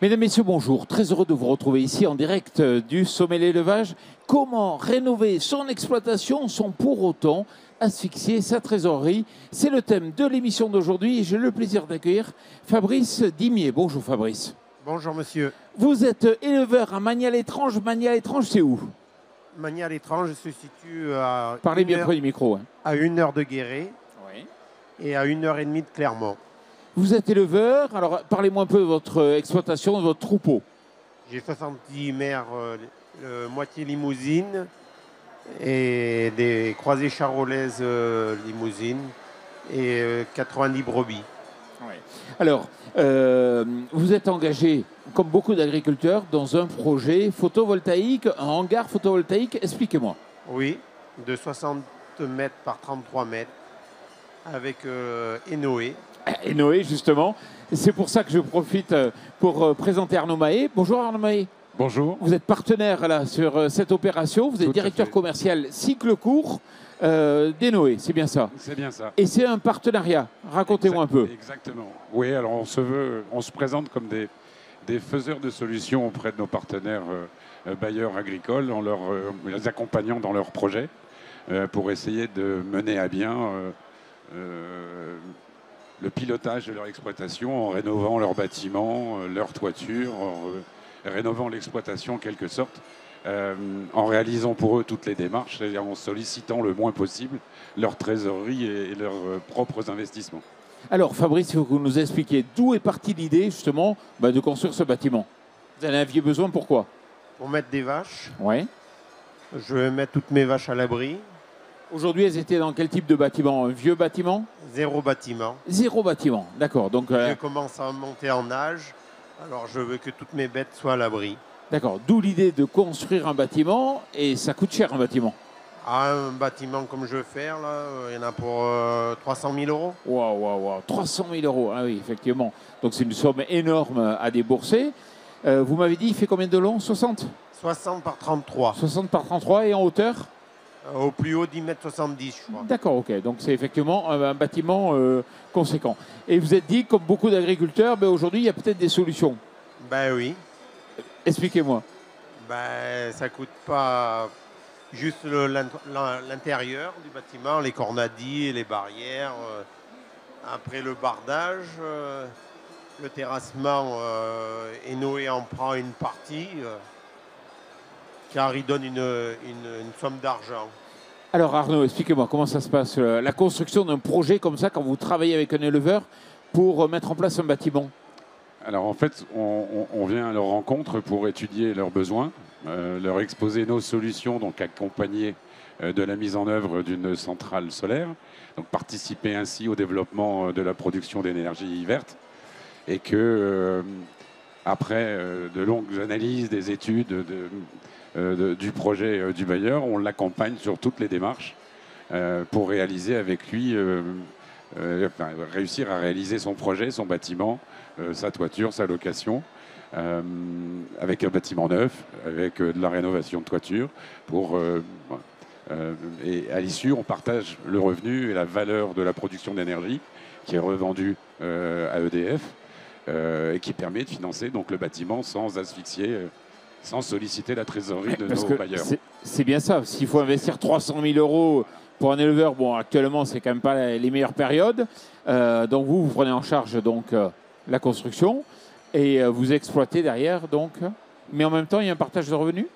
Mesdames, Messieurs, bonjour. Très heureux de vous retrouver ici en direct du sommet de l'élevage. Comment rénover son exploitation sans pour autant asphyxier sa trésorerie? C'est le thème de l'émission d'aujourd'hui et j'ai le plaisir d'accueillir Fabrice Dimier. Bonjour Fabrice. Bonjour monsieur. Vous êtes éleveur à Magny-à-l'Étrange. Magny-à-l'Étrange, c'est où? Magny-à-l'Étrange se situe à, Parlez bien près du micro. Hein. à 1 heure de Guéret Oui. et à 1 heure et demie de Clermont. Vous êtes éleveur. Alors, parlez-moi un peu de votre exploitation, de votre troupeau. J'ai 70 mères moitié limousine et des croisées charolaises limousines et 90 brebis. Oui. Alors, vous êtes engagé, comme beaucoup d'agriculteurs, dans un projet photovoltaïque, un hangar photovoltaïque. Expliquez-moi. Oui, de 60 mètres par 33 mètres avec Enoé. Et Noé, justement. C'est pour ça que je profite pour présenter Arnaud Mahé. Bonjour Arnaud Mahé. Bonjour. Vous êtes partenaire là, sur cette opération. Vous êtes directeur commercial cycle court d'Enoé, c'est bien ça? C'est bien ça. Et c'est un partenariat. Racontez-moi un peu. Exactement. Oui, alors on se présente comme des faiseurs de solutions auprès de nos partenaires bailleurs agricoles en les accompagnant dans leurs projets pour essayer de mener à bien le pilotage de leur exploitation en rénovant leurs bâtiments, leurs toitures, en rénovant l'exploitation en quelque sorte, en réalisant pour eux toutes les démarches, c'est-à-dire en sollicitant le moins possible leur trésorerie et leurs propres investissements. Alors Fabrice, il faut que vous nous expliquiez d'où est partie l'idée justement de construire ce bâtiment. Vous en aviez besoin, pourquoi? Pour mettre des vaches. Oui. Je vais mettre toutes mes vaches à l'abri. Aujourd'hui, elles étaient dans quel type de bâtiment? Un vieux bâtiment? Zéro bâtiment. Zéro bâtiment, d'accord. Donc, Je commence à monter en âge, alors je veux que toutes mes bêtes soient à l'abri. d'accord, d'où l'idée de construire un bâtiment, et ça coûte cher un bâtiment. Ah, un bâtiment comme je veux faire, là, il y en a pour 300 000 euros. Waouh, 300 000 euros, ah oui, effectivement. Donc c'est une somme énorme à débourser. Vous m'avez dit, il fait combien de long? 60? 60 par 33. 60 par 33, et en hauteur? Au plus haut, 10 mètres 70, je crois. D'accord, ok. Donc c'est effectivement un bâtiment conséquent. Et vous êtes dit, comme beaucoup d'agriculteurs, aujourd'hui, il y a peut-être des solutions. Ben oui. Expliquez-moi. Ben, ça coûte pas juste l'intérieur du bâtiment, les cornadis, les barrières. Après le bardage, le terrassement, Enoé en prend une partie, car il donne une somme d'argent. Alors Arnaud, expliquez-moi comment ça se passe, la construction d'un projet comme ça, quand vous travaillez avec un éleveur pour mettre en place un bâtiment. Alors en fait, on vient à leur rencontre pour étudier leurs besoins, leur exposer nos solutions, donc accompagner de la mise en œuvre d'une centrale solaire, donc participer ainsi au développement de la production d'énergie verte, et que après de longues analyses, des études du projet du bailleur, on l'accompagne sur toutes les démarches pour réaliser avec lui, réussir à réaliser son projet, son bâtiment, sa toiture, sa location, avec un bâtiment neuf, avec de la rénovation de toiture. Et à l'issue, on partage le revenu et la valeur de la production d'énergie qui est revendue à EDF et qui permet de financer donc, le bâtiment sans asphyxier, sans solliciter la trésorerie de nos bailleurs. C'est bien ça. S'il faut investir 300 000 euros pour un éleveur, bon, actuellement, c'est quand même pas les meilleures périodes. Donc vous prenez en charge donc la construction et vous exploitez derrière, donc. Mais en même temps, il y a un partage de revenus?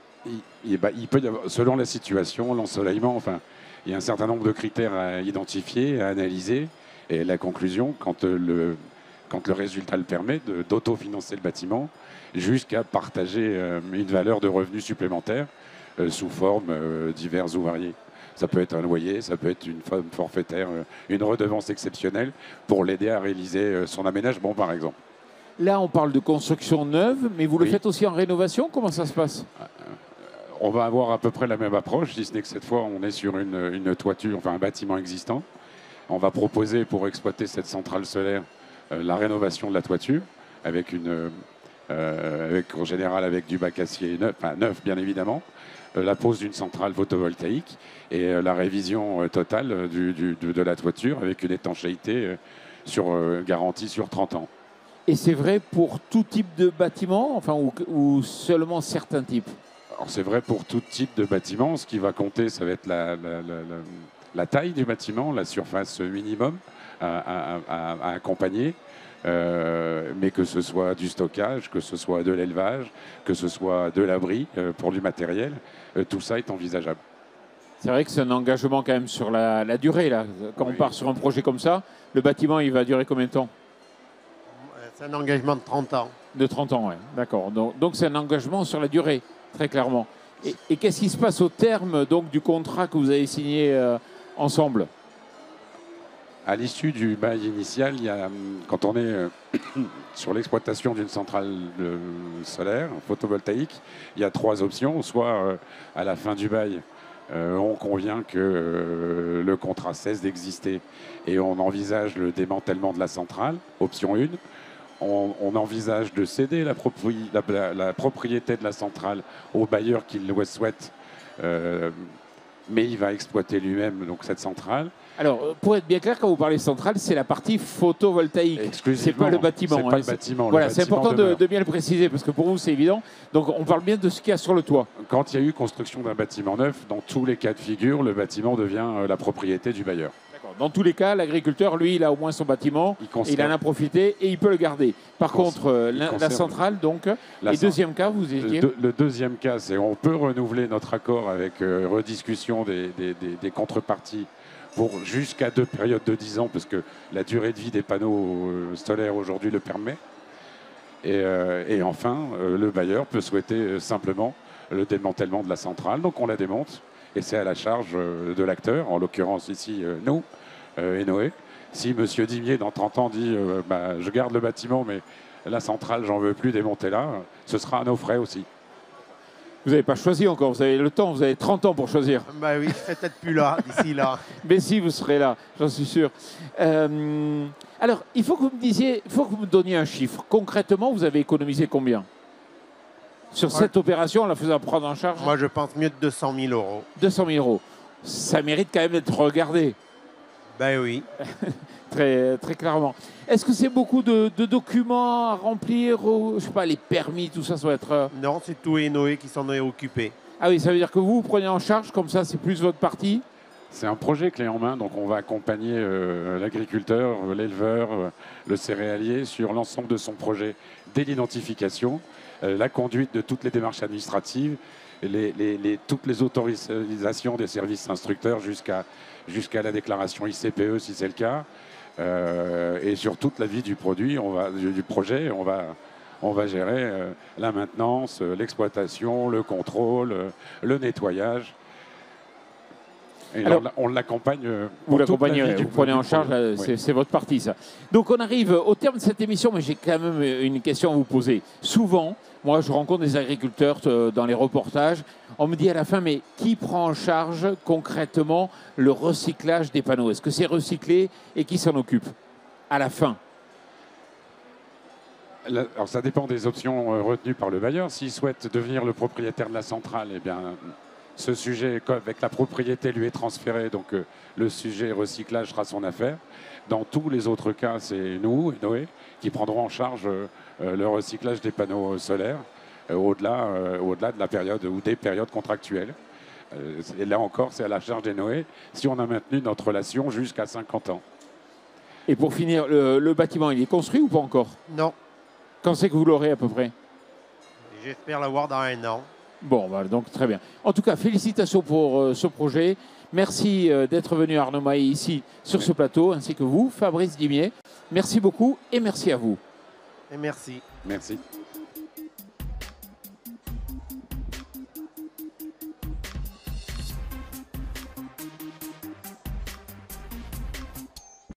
Il peut y avoir, selon la situation, l'ensoleillement, enfin, il y a un certain nombre de critères à identifier, à analyser. Et la conclusion, quand le résultat le permet, d'autofinancer le bâtiment, jusqu'à partager une valeur de revenus supplémentaires sous formes diverses ou variées. Ça peut être un loyer, ça peut être une forme forfaitaire, une redevance exceptionnelle pour l'aider à réaliser son aménagement, par exemple. Là, on parle de construction neuve, mais vous le faites aussi en rénovation? Comment ça se passe? On va avoir à peu près la même approche, si ce n'est que cette fois, on est sur une toiture, enfin un bâtiment existant. On va proposer pour exploiter cette centrale solaire la rénovation de la toiture, en général avec du bac acier neuf bien évidemment, la pose d'une centrale photovoltaïque et la révision totale de la toiture avec une étanchéité garantie sur 30 ans. Et c'est vrai pour tout type de bâtiment, enfin, ou seulement certains types? Alors c'est vrai pour tout type de bâtiment. Ce qui va compter, ça va être la taille du bâtiment, la surface minimum à accompagner. Mais que ce soit du stockage, que ce soit de l'élevage, que ce soit de l'abri pour du matériel, tout ça est envisageable. C'est vrai que c'est un engagement quand même sur la durée. Là. Quand Oui. on part sur un projet comme ça, le bâtiment, il va durer combien de temps? C'est un engagement de 30 ans. De 30 ans, oui. D'accord. Donc c'est un engagement sur la durée, très clairement. Et qu'est-ce qui se passe au terme donc, du contrat que vous avez signé ensemble? À l'issue du bail initial, quand on est sur l'exploitation d'une centrale solaire, photovoltaïque, il y a 3 options. Soit à la fin du bail, on convient que le contrat cesse d'exister et on envisage le démantèlement de la centrale, option 1. On envisage de céder la propriété de la centrale au bailleur qui le souhaite, mais il va exploiter lui-même donc, cette centrale. Alors, pour être bien clair, quand vous parlez centrale, c'est la partie photovoltaïque. C'est pas le bâtiment. C'est pas le bâtiment. Voilà, c'est important de bien le préciser parce que pour vous, c'est évident. Donc, on parle bien de ce qu'il y a sur le toit. Quand il y a eu construction d'un bâtiment neuf, dans tous les cas de figure, le bâtiment devient la propriété du bailleur. Dans tous les cas, l'agriculteur, lui, il a au moins son bâtiment, il en a profité et il peut le garder. Par contre, la centrale, donc, et deuxième cas, vous étiez... Le deuxième cas, c'est on peut renouveler notre accord avec rediscussion des contreparties pour jusqu'à 2 périodes de 10 ans, parce que la durée de vie des panneaux solaires aujourd'hui le permet. Et enfin, le bailleur peut souhaiter simplement le démantèlement de la centrale. Donc on la démonte et c'est à la charge de l'acteur, en l'occurrence ici nous, Enoé. Si M. Dimier, dans 30 ans, dit je garde le bâtiment, mais la centrale, j'en veux plus, démontez-la, ce sera à nos frais aussi. Vous n'avez pas choisi encore, vous avez le temps, vous avez 30 ans pour choisir. Bah oui, je serai peut-être plus là, d'ici là. Mais si, vous serez là, j'en suis sûr. Alors, il faut que vous me disiez, il faut que vous me donniez un chiffre. Concrètement, vous avez économisé combien sur cette opération en la faisant prendre en charge? Moi, je pense mieux de 200 000 €. 200 000 €. Ça mérite quand même d'être regardé. Ben oui. Très, très clairement. Est-ce que c'est beaucoup de documents à remplir ou, je sais pas, les permis, tout ça, ça va être... Non, c'est tout Enoé qui s'en est occupé. Ah oui, ça veut dire que vous prenez en charge, comme ça, c'est plus votre partie? C'est un projet clé en main, donc on va accompagner l'agriculteur, l'éleveur, le céréalier sur l'ensemble de son projet, dès l'identification, la conduite de toutes les démarches administratives, toutes les autorisations des services instructeurs jusqu'à la déclaration ICPE si c'est le cas, et sur toute la vie du produit, du projet, on va gérer la maintenance, l'exploitation, le contrôle, le nettoyage. Et alors, on l'accompagne. Vous l'accompagnez, vous prenez en charge, c'est votre partie ça. Donc on arrive au terme de cette émission, mais j'ai quand même une question à vous poser. Souvent, moi je rencontre des agriculteurs dans les reportages, on me dit à la fin, mais qui prend en charge concrètement le recyclage des panneaux? Est-ce que c'est recyclé et qui s'en occupe à la fin? Alors ça dépend des options retenues par le bailleur. S'il souhaite devenir le propriétaire de la centrale, eh bien... Ce sujet, avec la propriété, lui est transféré, donc le sujet recyclage sera son affaire. Dans tous les autres cas, c'est nous, Noé, qui prendrons en charge le recyclage des panneaux solaires au-delà de la période ou des périodes contractuelles. Et là encore, c'est à la charge des Noé si on a maintenu notre relation jusqu'à 50 ans. Et pour finir, le bâtiment, il est construit ou pas encore? Non. Quand c'est que vous l'aurez à peu près? J'espère l'avoir dans 1 an. Bon, bah, donc très bien. En tout cas, félicitations pour ce projet. Merci d'être venu, Arnaud Mahé, ici sur ce plateau, ainsi que vous, Fabrice Dimier. Merci beaucoup et merci à vous. Et merci. Merci.